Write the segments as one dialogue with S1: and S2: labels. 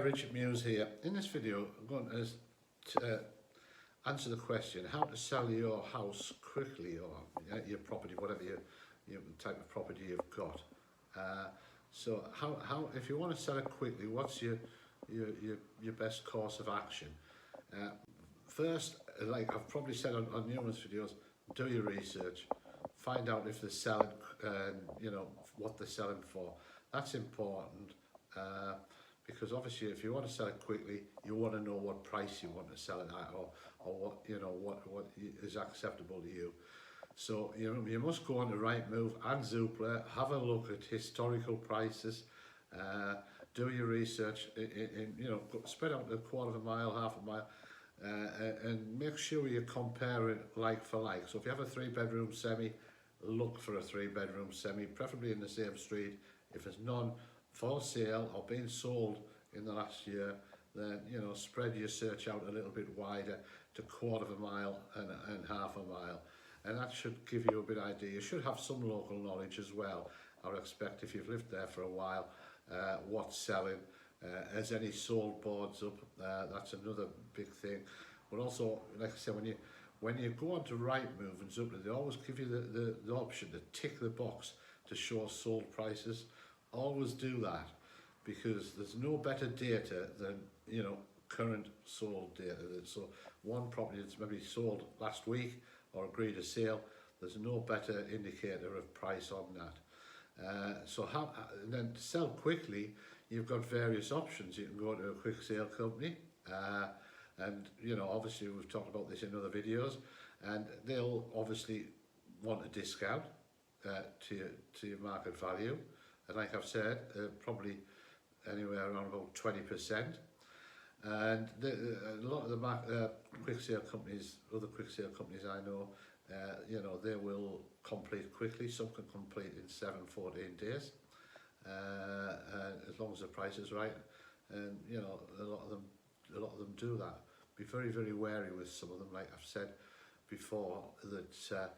S1: Richard Muse here. In this video, I'm going to answer the question how to sell your house quickly, or your property, whatever your type of property you've got. So how if you want to sell it quickly, what's your best course of action? First, like I've probably said on numerous videos, do your research, find out if they're selling, what they're selling for. That's important. Because obviously if you want to sell it quickly, you want to know what price you want to sell it at, or what is acceptable to you. So you must go on to Rightmove and Zoopla, have a look at historical prices, do your research, spread out a quarter of a mile, half a mile, and make sure you're comparing like for like. So if you have a 3-bedroom semi, look for a 3-bedroom semi, preferably in the same street. If there's none for sale or being sold in the last year, then spread your search out a little bit wider to quarter of a mile and half a mile, and that should give you a bit idea. You should have some local knowledge as well. I would expect if you've lived there for a while, what's selling, has any sold boards up, that's another big thing. But also, like I said, when you go on to Rightmove and Zoopla, they always give you the option to tick the box to show sold prices. Always do that, because there's no better data than current sold data. So one property that's maybe sold last week or agreed a sale, there's no better indicator of price on that. And then to sell quickly, you've got various options. You can go to a quick sale company, and obviously we've talked about this in other videos, and they'll obviously want a discount to your market value. And like I've said, probably anywhere around about 20%. And a lot of the quick sale companies, other quick sale companies I know, they will complete quickly. Some can complete in 7-14 days, as long as the price is right. And a lot of them do that. Be very, very wary with some of them. Like I've said before, that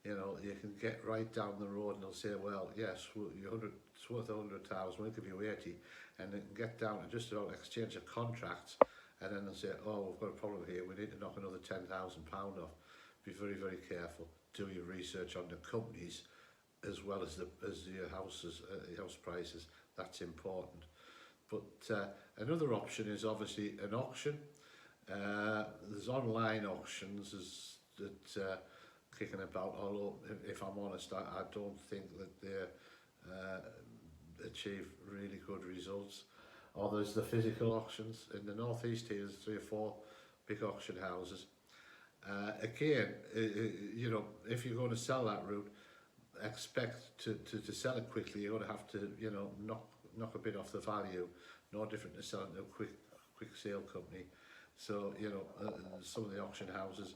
S1: you can get right down the road and they'll say, well, yes, it's worth 100,000, we'll give you 80, and they can get down and just about exchange of contracts, and then they'll say, oh, we've got a problem here, we need to knock another £10,000 off. Be very, very careful. Do your research on the companies as well as your house prices. That's important. But another option is obviously an auction. There's online auctions that kicking about, although if I'm honest, I don't think that they achieve really good results. Or there's the physical auctions. In the northeast here, there's 3 or 4 big auction houses. Again, if you're going to sell that route, expect to sell it quickly. You're going to have to knock a bit off the value. No different to selling to a quick sale company. So some of the auction houses,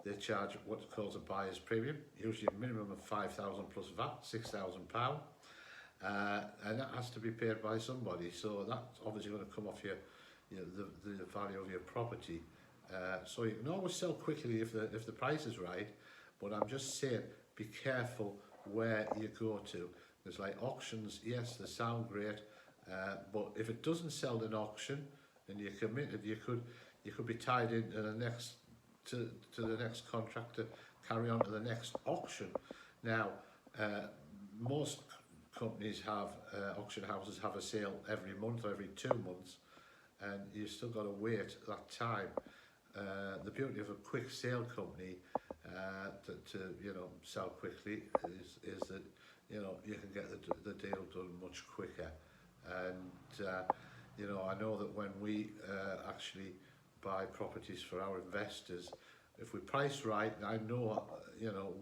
S1: they charge what's called a buyer's premium, usually a minimum of £5,000 plus VAT, £6,000, and that has to be paid by somebody. So that's obviously going to come off the value of your property. So you can always sell quickly if the price is right, but I'm just saying, be careful where you go to. There's like auctions, yes, they sound great, but if it doesn't sell in auction and you're committed, you could be tied into the next to the next contract to carry on to the next auction. Now, most companies have auction houses have a sale every month or every 2 months, and you've still got to wait that time. The beauty of a quick sale company to sell quickly is that you can get the deal done much quicker. And I know that when we actually buy properties for our investors, if we price right, I know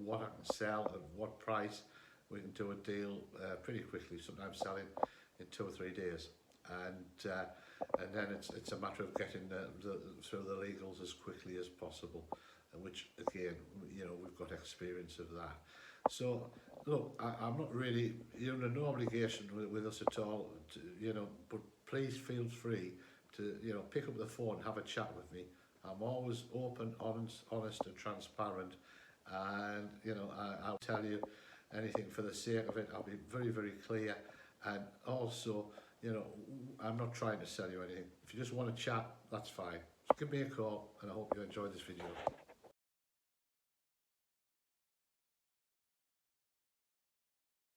S1: what I can sell at what price, we can do a deal pretty quickly, sometimes selling in 2 or 3 days, and then it's a matter of getting through the legals as quickly as possible, which again we've got experience of that. So look, I'm not really, you're under no obligation with us at all, but please feel free to pick up the phone and have a chat with me. I'm always open, honest and transparent, and I'll tell you anything for the sake of it. I'll be very, very clear, and also you know, I'm not trying to sell you anything. If you just want to chat, that's fine. Just give me a call, and I hope you enjoyed this video.